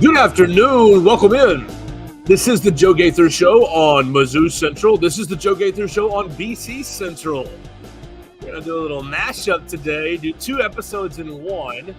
Good afternoon. Welcome in. This is the Joe Gaither Show on MizzouCentral. This is the Joe Gaither Show on BCCentral. We're going to do a little mashup today, do two episodes in one,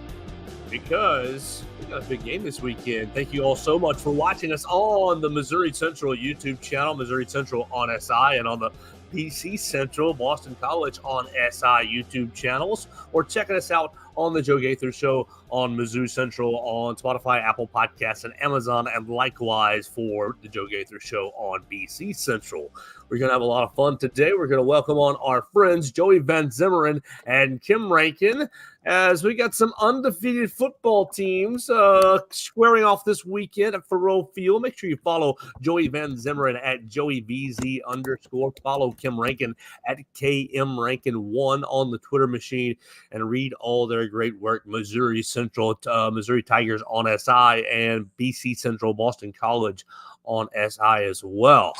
because we got a big game this weekend. Thank you all so much for watching us on the MizzouCentral YouTube channel, MizzouCentral on SI, and on the BCCentral Boston College on SI YouTube channels, or checking us out on the Joe Gaither Show on MizzouCentral on Spotify, Apple Podcasts, and Amazon, and likewise for the Joe Gaither Show on BCCentral. We're going to have a lot of fun today. We're going to welcome on our friends Joey Van Zummeren and Kim Rankin, as we got some undefeated football teams squaring off this weekend at Faroe Field. Make sure you follow Joey Van Zummeren at JoeyVZ_. Follow Kim Rankin at KMRankin1 on the Twitter machine, and read all their great work. MizzouCentral, Missouri Tigers on SI, and BCCentral Boston College on SI as well.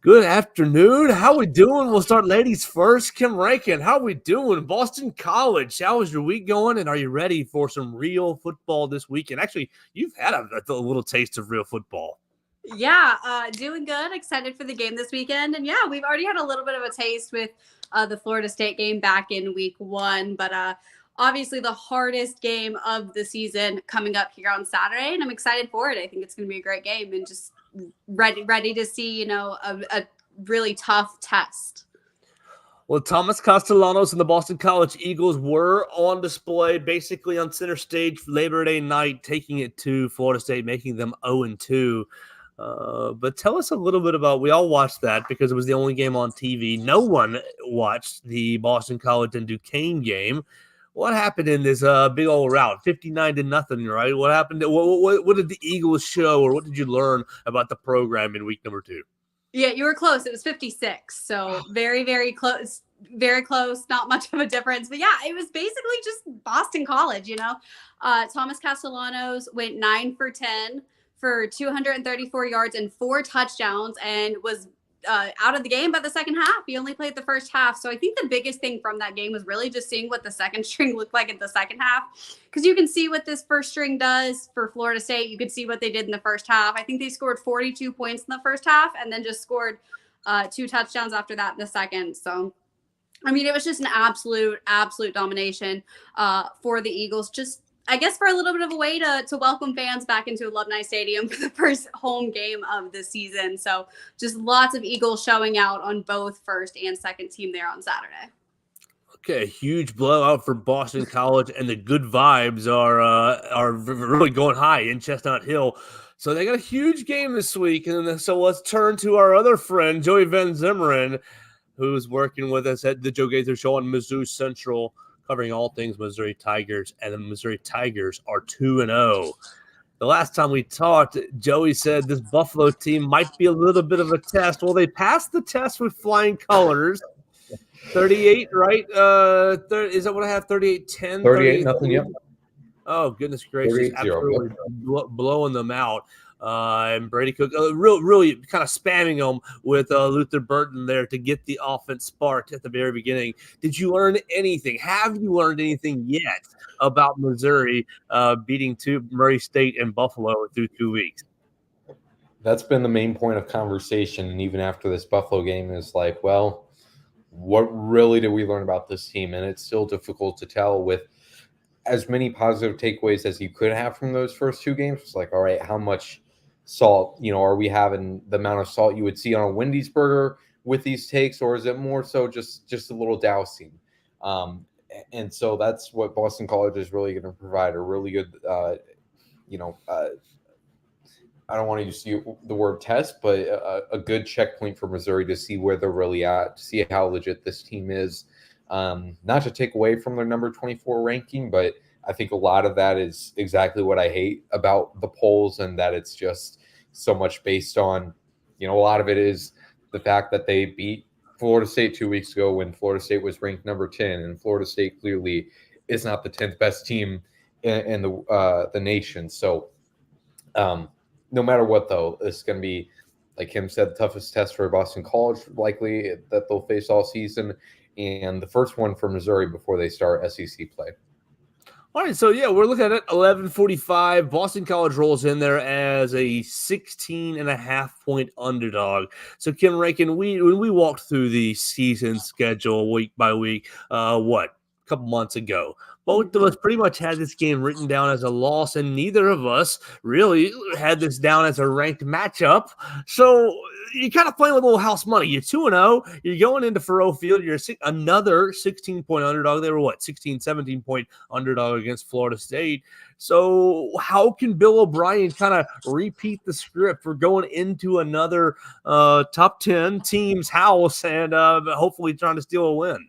Good afternoon. How we doing? We'll start ladies first. Kim Rankin, how we doing? Boston College, how is your week going? And are you ready for some real football this weekend? Actually, you've had a little taste of real football. Yeah, doing good. Excited for the game this weekend. And yeah, we've already had a little bit of a taste with the Florida State game back in week 1. But obviously the hardest game of the season coming up here on Saturday. And I'm excited for it. I think it's going to be a great game, and just ready to see, a really tough test. Well, Thomas Castellanos and the Boston College Eagles were on display, basically on center stage for Labor Day night, taking it to Florida State, making them 0-2. But tell us a little bit about, we all watched that because it was the only game on TV. No one watched the Boston College and Duquesne game. What happened in this big old rout? 59-0, right? What happened? What did the Eagles show, or what did you learn about the program in week number 2? Yeah, you were close. It was 56. So very, very close. Very close. Not much of a difference. But yeah, it was basically just Boston College, Thomas Castellanos went 9 for 10 for 234 yards and 4 touchdowns, and was out of the game by the second half. He only played the first half. So I think the biggest thing from that game was really just seeing what the second string looked like in the second half, because you can see what this first string does for Florida State. You could see what they did in the first half. I think they scored 42 points in the first half, and then just scored 2 touchdowns after that in the second. So, I mean, it was just an absolute domination for the Eagles. Just, I guess, for a little bit of a way to welcome fans back into Alumni Stadium for the first home game of the season. So just lots of Eagles showing out on both first and second team there on Saturday. Okay, a huge blowout for Boston College, and the good vibes are really going high in Chestnut Hill. So they got a huge game this week. And so let's turn to our other friend, Joey Van Zummeren, who's working with us at the Joe Gaither Show on MizzouCentral, covering all things Missouri Tigers, and the Missouri Tigers are 2-0. The last time we talked, Joey said this Buffalo team might be a little bit of a test. Well, they passed the test with flying colors. 38, right? Is that what I have? 38-10? 38-0, yep. Oh, goodness gracious. Absolutely blowing them out. And Brady Cook really kind of spamming them with Luther Burton there to get the offense sparked at the very beginning. Did you learn anything? Have you learned anything yet about Missouri beating Murray State and Buffalo through 2 weeks? That's been the main point of conversation. And even after this Buffalo game is like, well, what really did we learn about this team? And it's still difficult to tell with as many positive takeaways as you could have from those first 2 games. It's like, all right, how much salt, are we having the amount of salt you would see on a Wendy's burger with these takes, or is it more so just a little dousing? And so that's what Boston College is really going to provide, a really good, I don't want to use the word test, but a good checkpoint for Missouri to see where they're really at, to see how legit this team is. Not to take away from their number 24 ranking, but I think a lot of that is exactly what I hate about the polls, and that it's just so much based on, a lot of it is the fact that they beat Florida State 2 weeks ago when Florida State was ranked number 10, and Florida State clearly is not the 10th best team in the nation. So no matter what, though, it's going to be, like Kim said, the toughest test for Boston College likely that they'll face all season, and the first one for Missouri before they start SEC play. All right, so yeah, we're looking at it, 11:45. Boston College rolls in there as a 16.5-point underdog. So, Kim Rankin, when we walked through the season schedule week by week, a couple months ago, both of us pretty much had this game written down as a loss, and neither of us really had this down as a ranked matchup. So you're kind of playing with a little house money. You're 2-0. You're going into Faurot Field. You're another 16-point underdog. They were 16, 17-point underdog against Florida State. So how can Bill O'Brien kind of repeat the script for going into another top 10 team's house and hopefully trying to steal a win?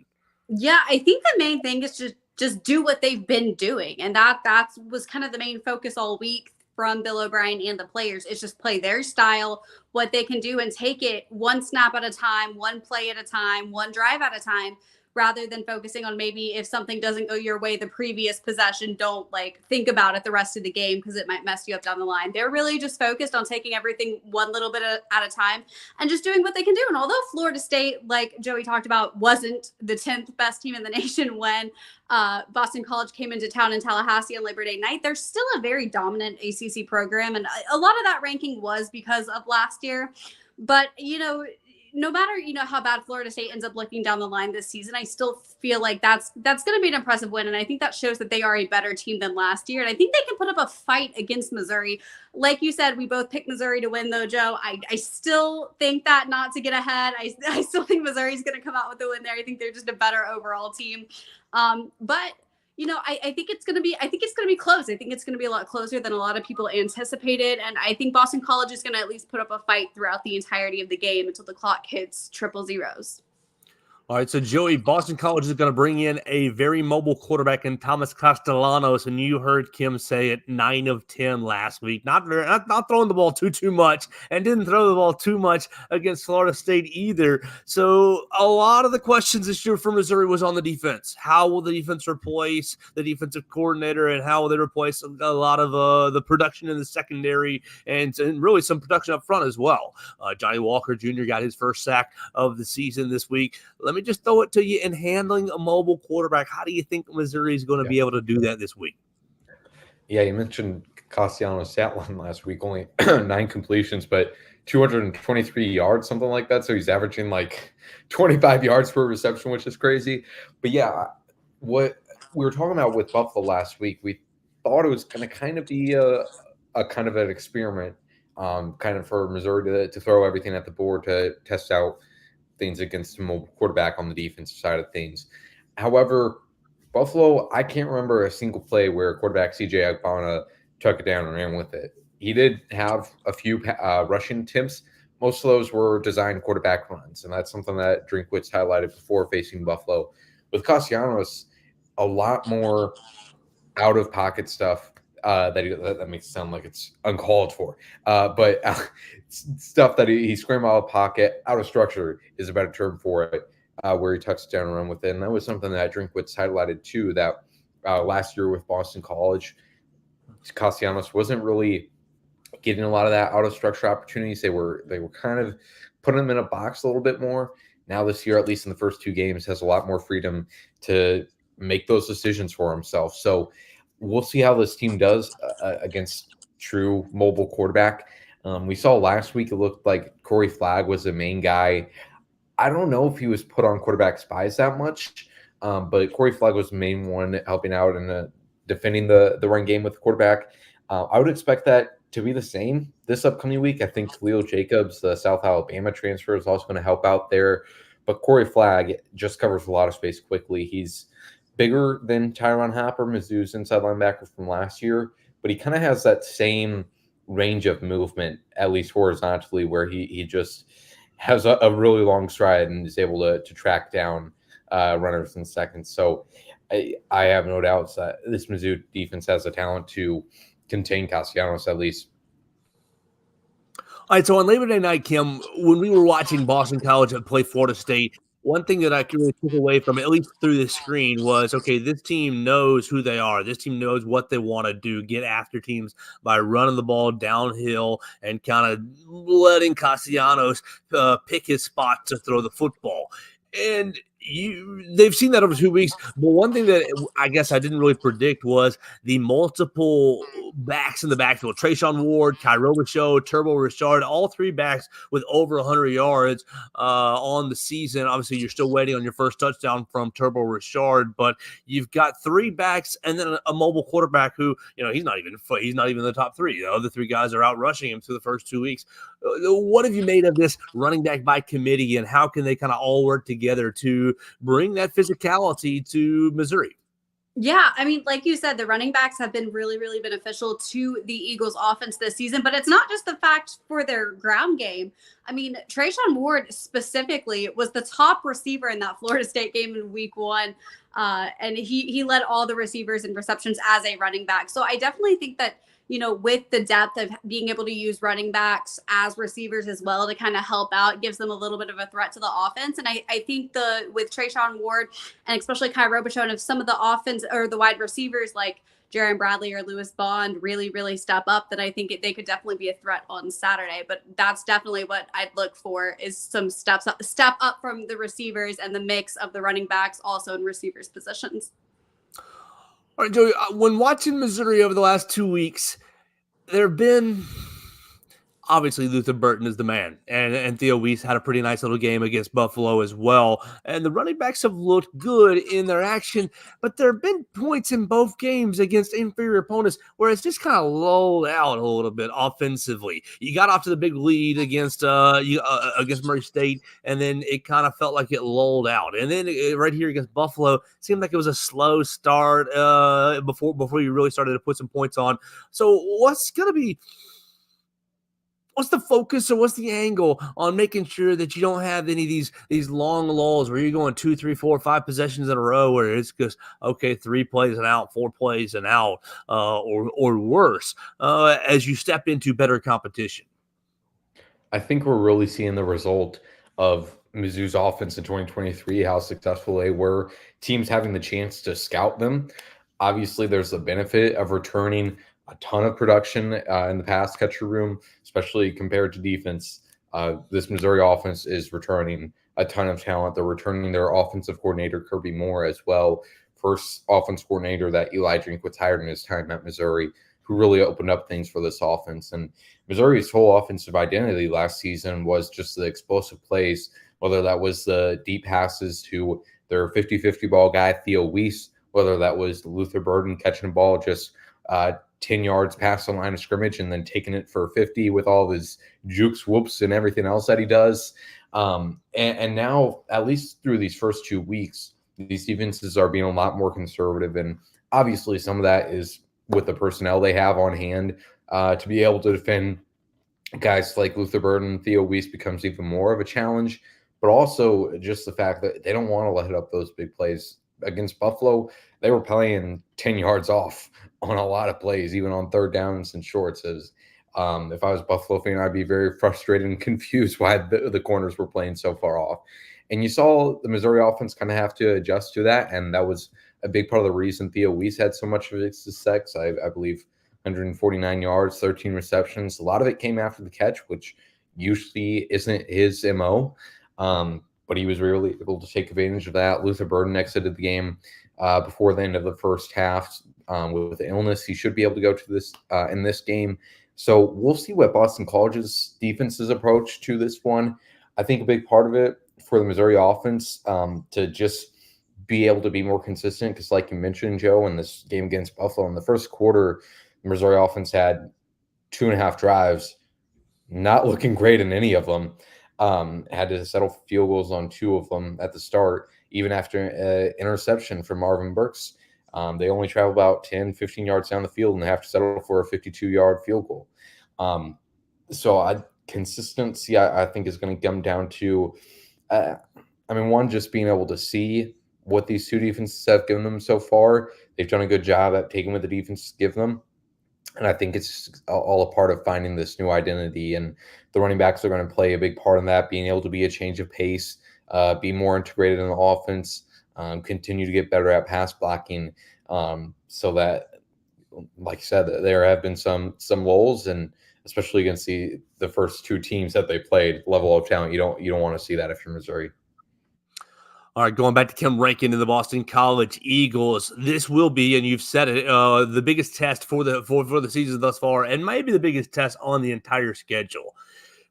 Yeah, I think the main thing is just do what they've been doing. And that was kind of the main focus all week from Bill O'Brien and the players, is just play their style, what they can do, and take it one snap at a time, one play at a time, one drive at a time, rather than focusing on maybe if something doesn't go your way the previous possession, don't think about it the rest of the game because it might mess you up down the line. They're really just focused on taking everything one little bit at a time and just doing what they can do. And although Florida State, like Joey talked about, wasn't the 10th best team in the nation when Boston College came into town in Tallahassee on Labor Day night, they're still a very dominant ACC program. And a lot of that ranking was because of last year. But, no matter, how bad Florida State ends up looking down the line this season, I still feel like that's going to be an impressive win. And I think that shows that they are a better team than last year. And I think they can put up a fight against Missouri. Like you said, we both picked Missouri to win, though, Joe. I still think that, not to get ahead, I still think Missouri's going to come out with the win there. I think they're just a better overall team. But I think it's going to be close. I think it's going to be a lot closer than a lot of people anticipated. And I think Boston College is going to at least put up a fight throughout the entirety of the game until the clock hits triple zeros. All right, so Joey, Boston College is going to bring in a very mobile quarterback in Thomas Castellanos, and you heard Kim say it, 9 of 10 last week. Not throwing the ball too much, and didn't throw the ball too much against Florida State either. So a lot of the questions this year for Missouri was on the defense. How will the defense replace the defensive coordinator, and how will they replace a lot of the production in the secondary and really some production up front as well? Johnny Walker Jr. got his first sack of the season this week. Let me just throw it to you. In handling a mobile quarterback, how do you think Missouri is going to be able to do that this week? Yeah, you mentioned Castellanos' stat line last week, only 9 completions, but 223 yards, something like that. So he's averaging 25 yards per reception, which is crazy. But yeah, what we were talking about with Buffalo last week, we thought it was going to kind of be a kind of an experiment, kind of for Missouri to throw everything at the board to test out things against a mobile quarterback on the defensive side of things. However, Buffalo, I can't remember a single play where quarterback CJ Agbana took it down and ran with it. He did have a few rushing attempts. Most of those were designed quarterback runs, and that's something that Drinkwitz highlighted before facing Buffalo. With Castellanos, a lot more out-of-pocket stuff that makes it sound like it's uncalled for. But stuff that he scrambled out of pocket, out of structure is a better term for it, where he tucks it down and run with it. And that was something that Drinkwitz highlighted too, that last year with Boston College, Castellanos wasn't really getting a lot of that out of structure opportunities. They were kind of putting him in a box a little bit more. Now this year, at least in the first 2 games, has a lot more freedom to make those decisions for himself. So we'll see how this team does against true mobile quarterback. We saw last week it looked like Corey Flagg was the main guy. I don't know if he was put on quarterback spies that much, but Corey Flagg was the main one helping out and defending the run game with the quarterback. I would expect that to be the same this upcoming week. I think Khalil Jacobs, the South Alabama transfer, is also going to help out there. But Corey Flagg just covers a lot of space quickly. He's bigger than Tyron Hopper, Mizzou's inside linebacker from last year, but he kind of has that same range of movement, at least horizontally, where he just has a really long stride and is able to track down runners in seconds. So I have no doubts that this Mizzou defense has the talent to contain Castellanos at least. All right, so on Labor Day night, Kim, when we were watching Boston College play Florida State, one thing that I really took away from it, at least through the screen, was, okay, this team knows who they are. This team knows what they want to do, get after teams by running the ball downhill and kind of letting Castellanos pick his spot to throw the football. And they've seen that over 2 weeks. But one thing that I guess I didn't really predict was the multiple backs in the backfield. Trayshawn Ward, Cairo Show, Turbo Richard, all three backs with over 100 yards on the season. Obviously, you're still waiting on your first touchdown from Turbo Richard, but you've got three backs and then a mobile quarterback who, he's not even in the top three. The other three guys are out rushing him through the first 2 weeks. What have you made of this running back by committee, and how can they kind of all work together to bring that physicality to Missouri? Yeah, I mean, like you said, the running backs have been really, really beneficial to the Eagles offense this season, but it's not just the fact for their ground game. I mean, Trayshawn Ward specifically was the top receiver in that Florida State game in week 1. And he led all the receivers in receptions as a running back. So I definitely think that, with the depth of being able to use running backs as receivers as well to kind of help out, gives them a little bit of a threat to the offense. And I think with Trayshawn Ward and especially Kai Robichon, if some of the offense or the wide receivers like Jaron Bradley or Lewis Bond really, really step up, then I think they could definitely be a threat on Saturday. But that's definitely what I'd look for, is some step up from the receivers and the mix of the running backs also in receivers positions. All right, Joey, when watching Missouri over the last 2 weeks, there have been – obviously Luther Burton is the man, and Theo Weiss had a pretty nice little game against Buffalo as well. And the running backs have looked good in their action, but there have been points in both games against inferior opponents where it's just kind of lulled out a little bit offensively. You got off to the big lead against Murray State, and then it kind of felt like it lulled out. And then right here against Buffalo, it seemed like it was a slow start before you really started to put some points on. So what's the focus, or what's the angle on making sure that you don't have any of these long lulls where you're going 2, 3, 4, 5 possessions in a row where it's just, okay, 3 plays and out, 4 plays and out, or worse, as you step into better competition? I think we're really seeing the result of Mizzou's offense in 2023, how successful they were, teams having the chance to scout them. Obviously, there's the benefit of returning a ton of production in the pass catcher room, especially compared to defense. This Missouri offense is returning a ton of talent. They're returning their offensive coordinator, Kirby Moore, as well. First offense coordinator that Eli Drinkwitz hired in his time at Missouri, who really opened up things for this offense. And Missouri's whole offensive identity last season was just the explosive plays, whether that was the deep passes to their 50-50 ball guy, Theo Weiss, whether that was Luther Burden catching a ball just 10 yards past the line of scrimmage and then taking it for 50 with all of his jukes, whoops, and everything else that he does. And now, at least through these first 2 weeks, these defenses are being a lot more conservative. And obviously some of that is with the personnel they have on hand to be able to defend guys like Luther Burden. Theo Weiss becomes even more of a challenge, but also just the fact that they don't want to let up those big plays. Against Buffalo, they were playing 10 yards off on a lot of plays, even on third downs and shorts. If I was a Buffalo fan, I'd be very frustrated and confused why the corners were playing so far off. And you saw the Missouri offense kind of have to adjust to that, and that was a big part of the reason Theo Weiss had so much of his success. I believe 149 yards, 13 receptions. A lot of it came after the catch, which usually isn't his MO. But he was really able to take advantage of that. Luther Burden exited the game before the end of the first half with illness. He should be able to go to this in this game. So we'll see what Boston College's defense's approach to this one. I think a big part of it for the Missouri offense to just be able to be more consistent, because like you mentioned, Joe, in this game against Buffalo, in the first quarter, the Missouri offense had 2.5 drives, not looking great in any of them. Had to settle for field goals on 2 of them at the start, even after an interception from Marvin Burks. They only travel about 10, 15 yards down the field, and they have to settle for a 52-yard field goal. Consistency, I think, is going to come down to, one, just being able to see what these two defenses have given them so far. They've done a good job at taking what the defenses give them. And I think it's all a part of finding this new identity, and the running backs are going to play a big part in that, being able to be a change of pace, be more integrated in the offense, continue to get better at pass blocking, so that, like I said, there have been some lulls, and especially against the first 2 teams that they played, level of talent, you don't want to see that if you're Missouri. All right, going back to Kim Rankin and the Boston College Eagles, this will be, and you've said it, the biggest test for the season thus far, and maybe the biggest test on the entire schedule.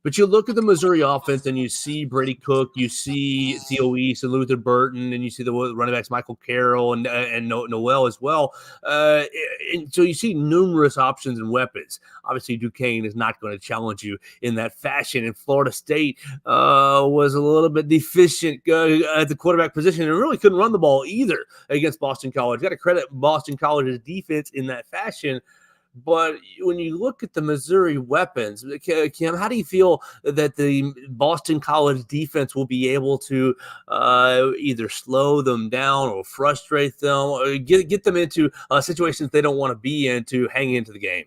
But you look at the Missouri offense and you see Brady Cook, you see Theo East and Luther Burton, and you see the running backs Michael Carroll and Noel as well. And so you see numerous options and weapons. Obviously, Duquesne is not going to challenge you in that fashion. And Florida State was a little bit deficient at the quarterback position and really couldn't run the ball either against Boston College. Got to credit Boston College's defense in that fashion. But when you look at the Missouri weapons, Kim, how do you feel that the Boston College defense will be able to either slow them down or frustrate them or get them into situations they don't want to be in to hang into the game?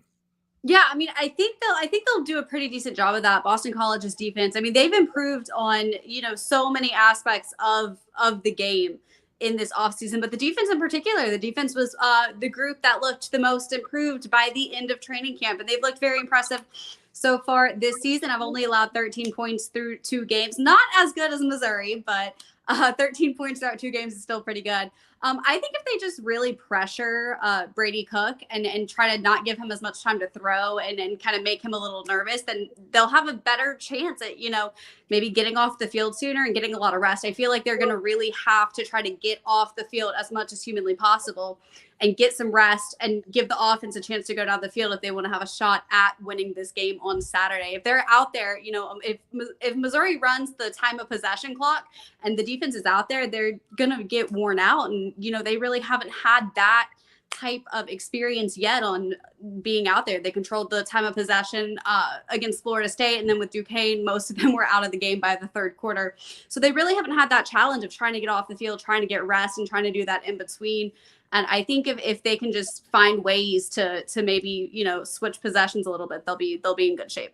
Yeah, I mean, I think they'll do a pretty decent job of that. Boston College's defense. I mean, they've improved on, so many aspects of the game in this offseason, but the defense in particular, the defense was the group that looked the most improved by the end of training camp, and they've looked very impressive so far this season. I've only allowed 13 points through 2 games, not as good as Missouri, but 13 points throughout 2 games is still pretty good. I think if they just really pressure Brady Cook and try to not give him as much time to throw and kind of make him a little nervous, then they'll have a better chance at, maybe getting off the field sooner and getting a lot of rest. I feel like they're going to really have to try to get off the field as much as humanly possible and get some rest and give the offense a chance to go down the field if they want to have a shot at winning this game on Saturday. If they're out there, if Missouri runs the time of possession clock and the defense is out there, they're going to get worn out. And, they really haven't had that type of experience yet on being out there. They controlled the time of possession against Florida State. And then with Duquesne, most of them were out of the game by the third quarter. So they really haven't had that challenge of trying to get off the field, trying to get rest and trying to do that in between. And I think if they can just find ways to maybe, switch possessions a little bit, they'll be in good shape.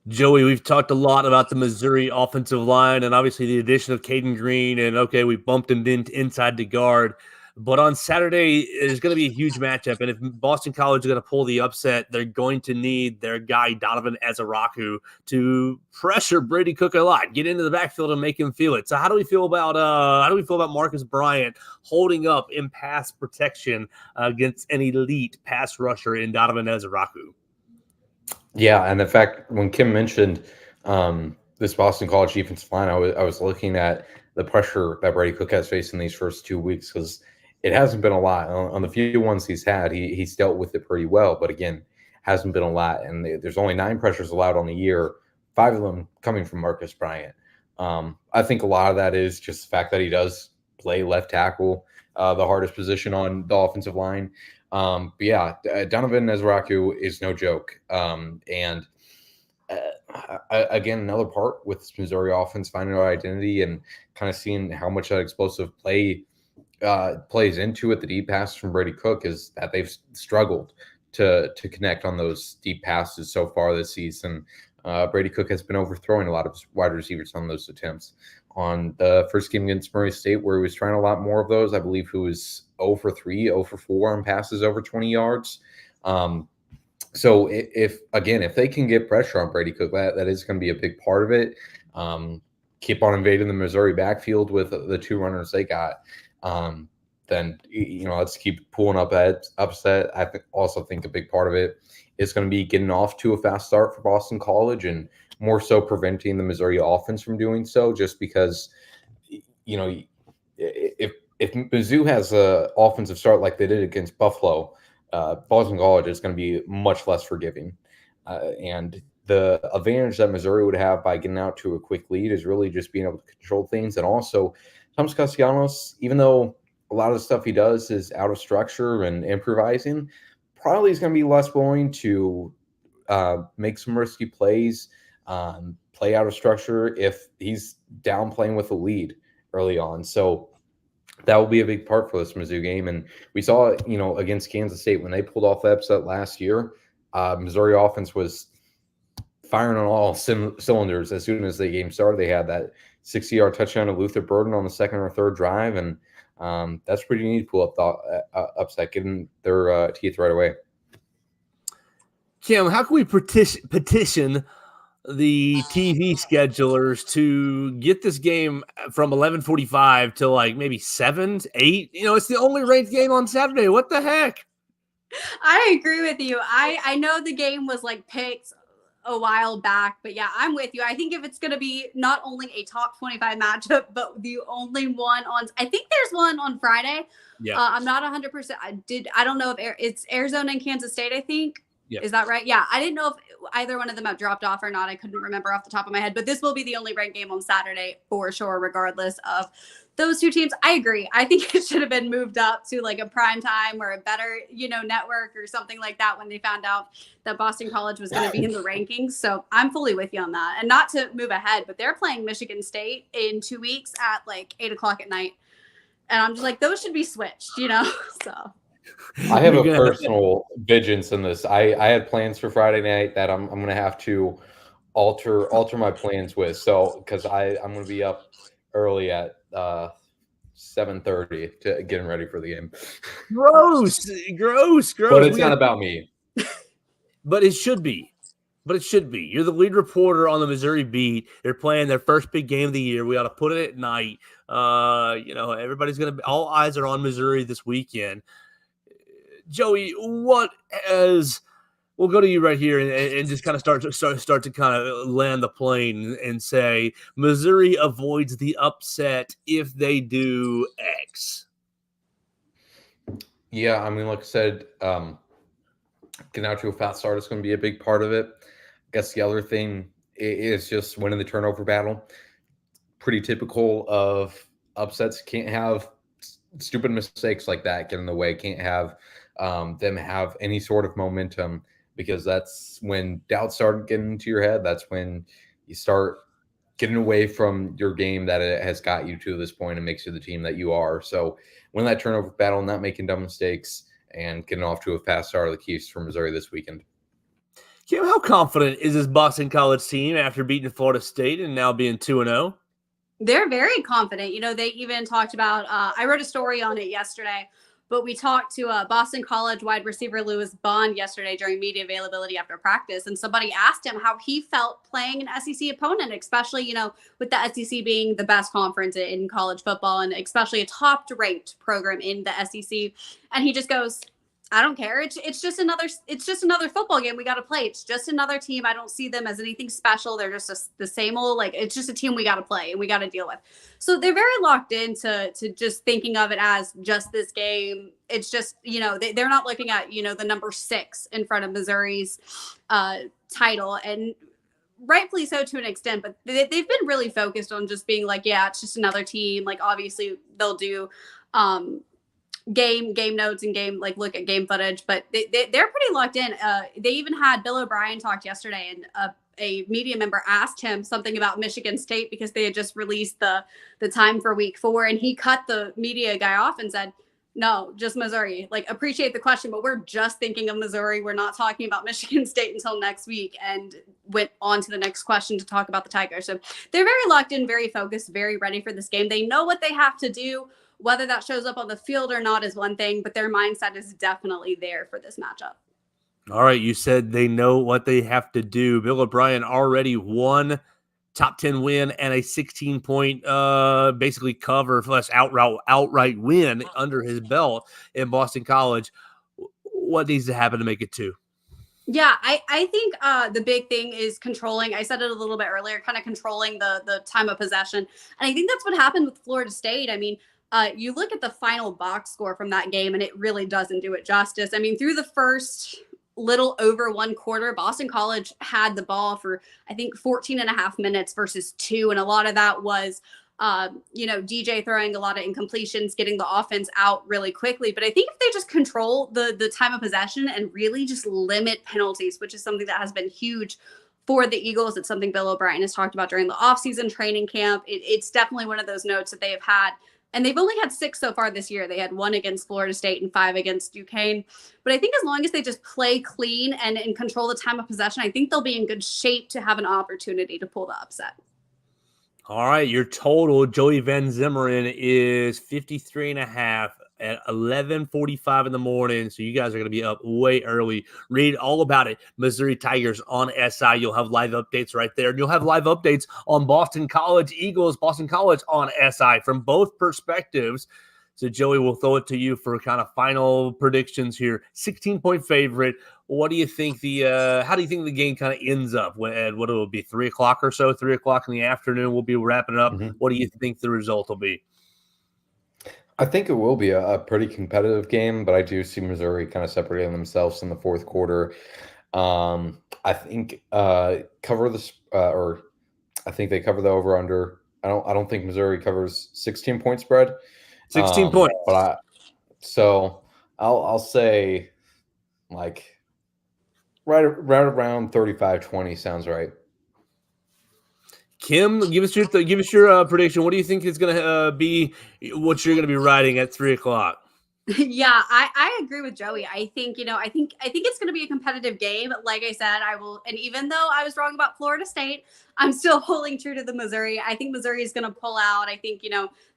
Joey, we've talked a lot about the Missouri offensive line and obviously the addition of Caden Green. And, okay, we bumped him inside the guard. But on Saturday, it's going to be a huge matchup. And if Boston College is going to pull the upset, they're going to need their guy, Donovan Ezaraku, to pressure Brady Cook a lot, get into the backfield and make him feel it. So how do we feel about Marcus Bryant holding up in pass protection against an elite pass rusher in Donovan Ezaraku? Yeah, and in fact, when Kim mentioned this Boston College defensive line, I was looking at the pressure that Brady Cook has faced in these first 2 weeks because it hasn't been a lot. On the few ones he's had, he's dealt with it pretty well, but again, hasn't been a lot. And there's only 9 pressures allowed on the year, 5 of them coming from Marcus Bryant. I think a lot of that is just the fact that he does play left tackle, the hardest position on the offensive line. But yeah, Donovan Ezaraku is no joke. And again, another part with this Missouri offense finding our identity and kind of seeing how much that explosive play plays into it. The deep passes from Brady Cook is that they've struggled to connect on those deep passes so far this season. Brady Cook has been overthrowing a lot of wide receivers on those attempts. On the first game against Murray State, where he was trying a lot more of those, I believe he was 0 for 3, 0 for 4 on passes over 20 yards. So if they can get pressure on Brady Cook, that is going to be a big part of it. Keep on invading the Missouri backfield with the 2 runners they got. Then let's keep pulling up that upset. I also think a big part of it is going to be getting off to a fast start for Boston College and more so preventing the Missouri offense from doing so, just because, if Mizzou has an offensive start like they did against Buffalo, Boston College is going to be much less forgiving. And the advantage that Missouri would have by getting out to a quick lead is really just being able to control things. And also, Thomas Castellanos, even though a lot of the stuff he does is out of structure and improvising, probably is going to be less willing to make some risky plays, play out of structure if he's down playing with a lead early on. So that will be a big part for this Mizzou game. And we saw, against Kansas State when they pulled off the upset last year, Missouri offense was firing on all cylinders as soon as the game started. They had that 60-yard touchdown to Luther Burden on the second or third drive, and that's pretty neat to pull up the upset, getting their teeth right away. Kim, how can we petition the TV schedulers to get this game from 11:45 to like maybe 7, 8. It's the only ranked game on Saturday. What the heck? I agree with you. I know the game was like picked a while back, but yeah, I'm with you. I think if it's going to be not only a top 25 matchup, but the only one I think there's one on Friday. Yeah. I'm not 100%. I don't know if it's Arizona and Kansas State, I think. Yep. Is that right? Yeah. I didn't know if either one of them have dropped off or not. I couldn't remember off the top of my head, but this will be the only ranked game on Saturday for sure, regardless of those two teams. I agree. I think it should have been moved up to like a prime time or a better, network or something like that when they found out that Boston College was going to be in the rankings. So I'm fully with you on that. And not to move ahead, but they're playing Michigan State in 2 weeks at like 8:00 at night. And I'm just like, those should be switched, so. I have a personal vengeance in this. I had plans for Friday night that I'm going to have to alter my plans with. So, because I'm going to be up early at 7:30 to getting ready for the game. Gross. But it's not about me. But it should be. You're the lead reporter on the Missouri beat. They're playing their first big game of the year. We ought to put it at night. Everybody's going to all eyes are on Missouri this weekend. Joey, we'll go to you right here and just kind of start to kind of land the plane and say Missouri avoids the upset if they do X. Yeah, I mean, like I said, getting out to a fast start is going to be a big part of it. I guess the other thing is just winning the turnover battle. Pretty typical of upsets. Can't have stupid mistakes like that get in the way. Can't have them have any sort of momentum, because that's when doubts start getting into your head. That's when you start getting away from your game that it has got you to this point and makes you the team that you are. So win that turnover battle, not making dumb mistakes, and getting off to a fast start are the keys for Missouri this weekend. Kim, how confident is this Boston College team after beating Florida State and now being 2-0? They're very confident. They even talked about, I wrote a story on it yesterday, but we talked to Boston College wide receiver Lewis Bond yesterday during media availability after practice. And somebody asked him how he felt playing an SEC opponent, especially, with the SEC being the best conference in college football and especially a top ranked program in the SEC. And he just goes, I don't care. It's just another football game we got to play. It's just another team. I don't see them as anything special. They're just the same old, it's just a team we got to play and we got to deal with. So they're very locked into just thinking of it as just this game. It's just, they're not looking at, the number 6 in front of Missouri's title, and rightfully so to an extent, but they've been really focused on just being like, yeah, it's just another team. Like, obviously they'll do, game notes and look at game footage, but they're pretty locked in. They even had Bill O'Brien talk yesterday, and a media member asked him something about Michigan State because they had just released the time for week 4, and he cut the media guy off and said, no, just Missouri. Appreciate the question, but we're just thinking of Missouri. We're not talking about Michigan State until next week, and went on to the next question to talk about the Tigers. So they're very locked in, very focused, very ready for this game. They know what they have to do. Whether that shows up on the field or not is one thing, but their mindset is definitely there for this matchup. All right, you said they know what they have to do. Bill O'Brien already won top 10 win and a 16-point basically cover / outright win under his belt in Boston College. What needs to happen to make it 2? Yeah, I think the big thing is controlling. I said it a little bit earlier, kind of controlling the time of possession. And I think that's what happened with Florida State. I mean, you look at the final box score from that game, and it really doesn't do it justice. I mean, through the first little over 1 quarter, Boston College had the ball for, I think, 14 and a half minutes versus 2. And a lot of that was, DJ throwing a lot of incompletions, getting the offense out really quickly. But I think if they just control the time of possession and really just limit penalties, which is something that has been huge for the Eagles, it's something Bill O'Brien has talked about during the offseason training camp. It's definitely one of those notes that they have had. And they've only had 6 so far this year. They had 1 against Florida State and 5 against Duquesne. But I think as long as they just play clean and control the time of possession, I think they'll be in good shape to have an opportunity to pull the upset. All right, your total, Joey Van Zummeren, is 53.5. at 11:45 in the morning. So you guys are going to be up way early. Read all about it. Missouri Tigers on SI. You'll have live updates right there. And you'll have live updates on Boston College Eagles, Boston College on SI from both perspectives. So, Joey, we'll throw it to you for kind of final predictions here. 16-point favorite. What do you think how do you think the game kind of ends up? What it will be, 3 o'clock or so, 3 o'clock in the afternoon? We'll be wrapping it up. Mm-hmm. What do you think the result will be? I think it will be a pretty competitive game, but I do see Missouri kind of separating themselves in the fourth quarter. I think cover this, or I think they cover the over under. I don't think Missouri covers 16-point spread. 16 points. But I'll say like right around 35-20 sounds right. Kim, give us your prediction. What do you think is going to be what you're going to be riding at 3 o'clock? Yeah, I agree with Joey. I think it's going to be a competitive game. Like I said, and even though I was wrong about Florida State, I'm still holding true to the Missouri. I think Missouri is going to pull out. I think,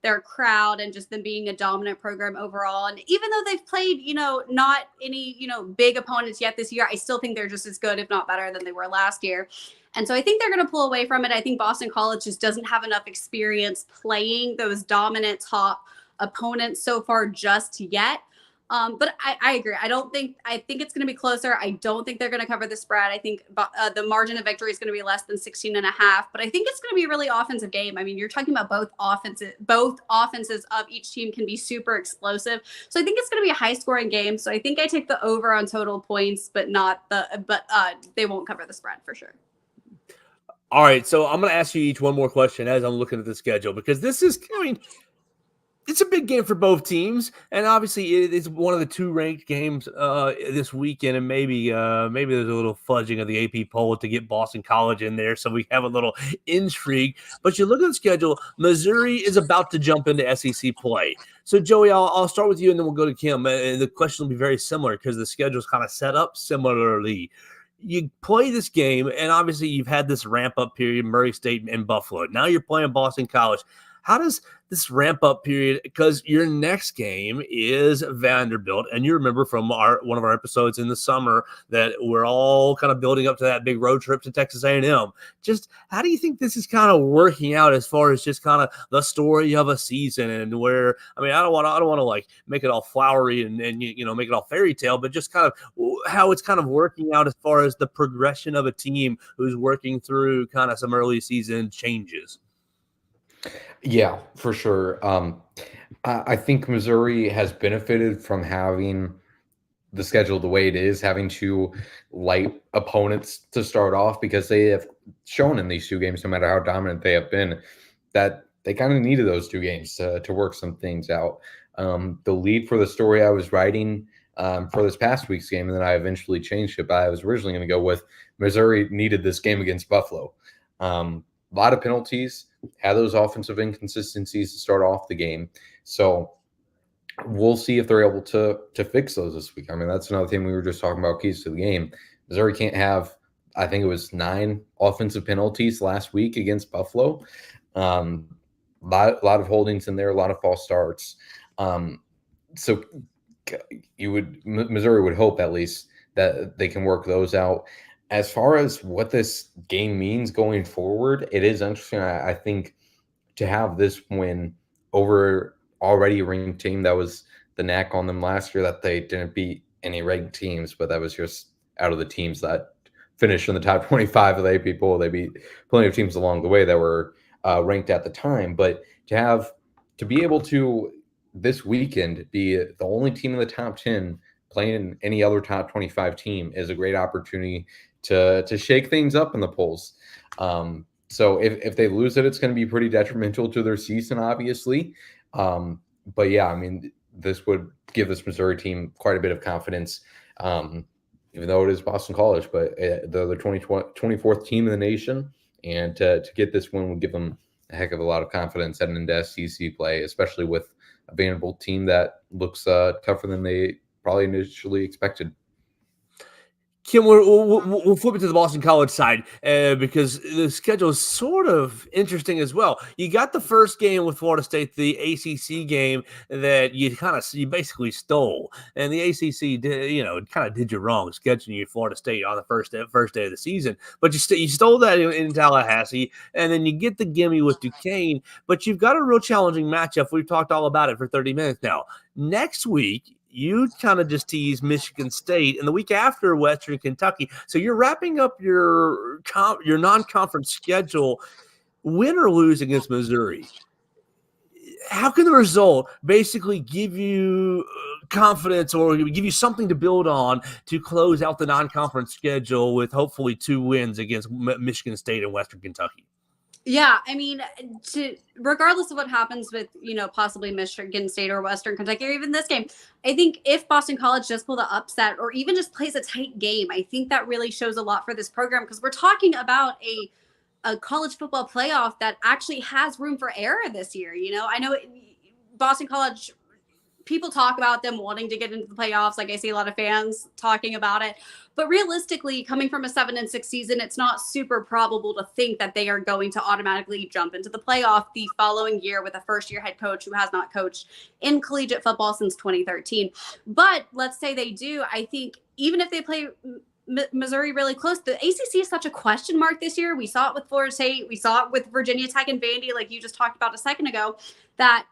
their crowd and just them being a dominant program overall. And even though they've played, not any, big opponents yet this year, I still think they're just as good, if not better than they were last year. And so I think they're going to pull away from it. I think Boston College just doesn't have enough experience playing those dominant top opponents so far just yet. But I agree. I think it's going to be closer. I don't think they're going to cover the spread. I think the margin of victory is going to be less than 16.5, but I think it's going to be a really offensive game. I mean, you're talking about both offenses of each team can be super explosive. So I think it's going to be a high scoring game. So I think I take the over on total points, but they won't cover the spread for sure. All right. So I'm going to ask you each one more question as I'm looking at the schedule, because it's a big game for both teams, and obviously it's one of the 2 ranked games this weekend, and maybe there's a little fudging of the AP poll to get Boston College in there, so we have a little intrigue. But you look at the schedule, Missouri is about to jump into SEC play. So, Joey, I'll start with you, and then we'll go to Kim. And the question will be very similar because the schedule is kind of set up similarly. You play this game, and obviously you've had this ramp-up period, Murray State and Buffalo. Now you're playing Boston College. How does this ramp-up period, because your next game is Vanderbilt, and you remember from one of our episodes in the summer that we're all kind of building up to that big road trip to Texas A&M. Just how do you think this is kind of working out as far as just kind of the story of a season, and where, I mean, I don't want to like make it all flowery and make it all fairy tale, but just kind of how it's kind of working out as far as the progression of a team who's working through kind of some early season changes. Yeah, for sure. I think Missouri has benefited from having the schedule the way it is, having 2 light opponents to start off, because they have shown in these 2 games, no matter how dominant they have been, that they kind of needed those 2 games to work some things out. The lead for the story I was writing for this past week's game, and then I eventually changed it, but I was originally going to go with Missouri needed this game against Buffalo. A lot of penalties, had those offensive inconsistencies to start off the game. So we'll see if they're able to fix those this week. I mean, that's another thing we were just talking about, keys to the game. Missouri can't have, I think it was 9 offensive penalties last week against Buffalo. A lot of holdings in there, a lot of false starts. So Missouri would hope at least that they can work those out. As far as what this game means going forward, it is interesting. I think to have this win over already a ranked team, that was the knack on them last year, that they didn't beat any ranked teams, but that was just out of the teams that finished in the top 25 of the AP poll. They beat plenty of teams along the way that were ranked at the time. But to be able to this weekend be the only team in the top 10 playing any other top 25 team is a great opportunity to shake things up in the polls. So if they lose it, it's going to be pretty detrimental to their season, obviously. But yeah, I mean, this would give this Missouri team quite a bit of confidence, even though it is Boston College, but they're the 24th team in the nation. And to get this win would give them a heck of a lot of confidence heading into SEC play, especially with a Vanderbilt team that looks tougher than they probably initially expected. Kim, we'll flip it to the Boston College side because the schedule is sort of interesting as well. You got the first game with Florida State, the ACC game that you basically stole, and the ACC did you wrong scheduling you Florida State on the first day of the season. But you stole that in Tallahassee, and then you get the gimme with Duquesne. But you've got a real challenging matchup. We've talked all about it for 30 minutes now. Next week, you kind of just tease Michigan State, and the week after Western Kentucky. So you're wrapping up your non-conference schedule, win or lose against Missouri. How can the result basically give you confidence or give you something to build on to close out the non-conference schedule with hopefully 2 wins against Michigan State and Western Kentucky? Yeah, I mean, regardless of what happens with, possibly Michigan State or Western Kentucky or even this game, I think if Boston College does pull the upset or even just plays a tight game, I think that really shows a lot for this program because we're talking about a college football playoff that actually has room for error this year. I know Boston College, people talk about them wanting to get into the playoffs. Like I see a lot of fans talking about it, but realistically, coming from a 7-6 season, it's not super probable to think that they are going to automatically jump into the playoff the following year with a first-year head coach who has not coached in collegiate football since 2013. But let's say they do. I think even if they play Missouri really close, the ACC is such a question mark this year. We saw it with Florida State. We saw it with Virginia Tech and Vandy, like you just talked about a second ago, that,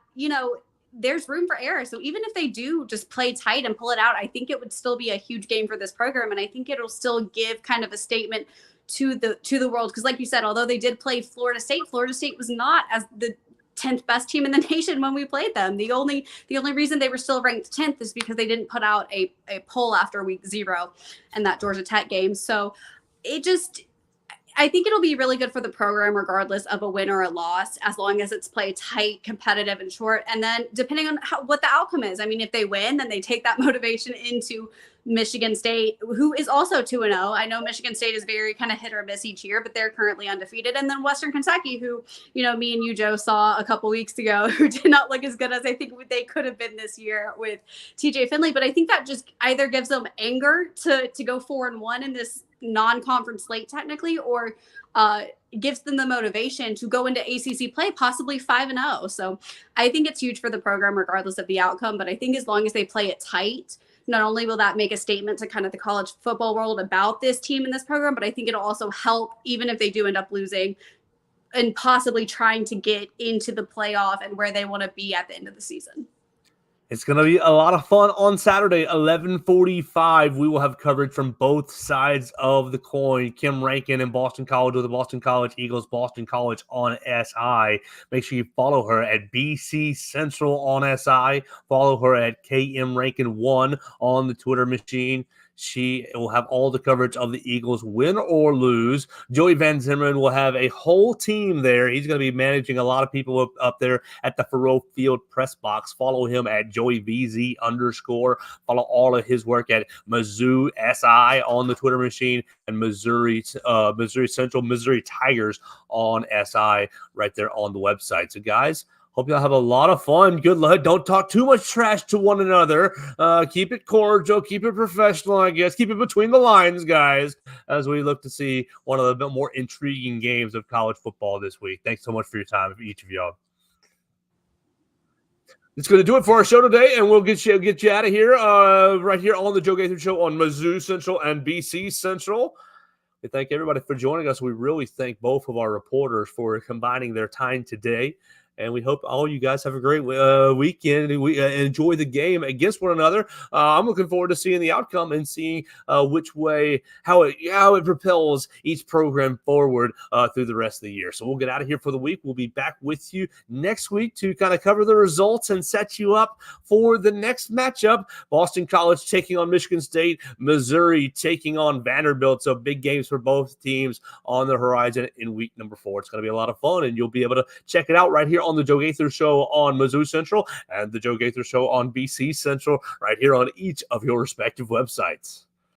there's room for error. So even if they do just play tight and pull it out, I think it would still be a huge game for this program. And I think it'll still give kind of a statement to the world. Because like you said, although they did play Florida State was not as the 10th best team in the nation when we played them. The only reason they were still ranked 10th is because they didn't put out a poll after week 0 and that Georgia Tech game. So I think it'll be really good for the program, regardless of a win or a loss, as long as it's played tight, competitive, and short. And then depending on what the outcome is, I mean, if they win, then they take that motivation into Michigan State, who is also 2-0. I know Michigan State is very kind of hit or miss each year, but they're currently undefeated. And then Western Kentucky, who, me and you, Joe, saw a couple weeks ago, who did not look as good as I think they could have been this year with TJ Finley. But I think that just either gives them anger to go 4-1 in this non-conference slate technically, or gives them the motivation to go into ACC play, possibly 5-0. So I think it's huge for the program regardless of the outcome. But I think as long as they play it tight, not only will that make a statement to kind of the college football world about this team and this program, but I think it'll also help, even if they do end up losing, and possibly trying to get into the playoff and where they want to be at the end of the season. It's going to be a lot of fun on Saturday, 11:45. We will have coverage from both sides of the coin. Kim Rankin and Boston College with the Boston College Eagles, Boston College on SI. Make sure you follow her at BCCentral on SI. Follow her at KM Rankin1 on the Twitter machine. She will have all the coverage of the Eagles, win or lose. Joey Van Zummeren will have a whole team there. He's going to be managing a lot of people up there at the Faroe Field press box. Follow him at JoeyVZ_. Follow all of his work at Mizzou SI on the Twitter machine and MizzouCentral, Missouri Tigers on SI right there on the website. So, guys, hope y'all have a lot of fun. Good luck. Don't talk too much trash to one another. Keep it cordial. Keep it professional, I guess. Keep it between the lines, guys, as we look to see one of the more intriguing games of college football this week. Thanks so much for your time, each of y'all. It's going to do it for our show today, and we'll get you out of here right here on the Joe Gaither Show on MizzouCentral and BCCentral. We thank everybody for joining us. We really thank both of our reporters for combining their time today. And we hope all you guys have a great weekend and we enjoy the game against one another. I'm looking forward to seeing the outcome and seeing which way, how it propels each program forward through the rest of the year. So we'll get out of here for the week. We'll be back with you next week to kind of cover the results and set you up for the next matchup. Boston College taking on Michigan State, Missouri taking on Vanderbilt. So big games for both teams on the horizon in week number 4. It's going to be a lot of fun, and you'll be able to check it out right here on the Joe Gaither Show on MizzouCentral and the Joe Gaither Show on BCCentral right here on each of your respective websites.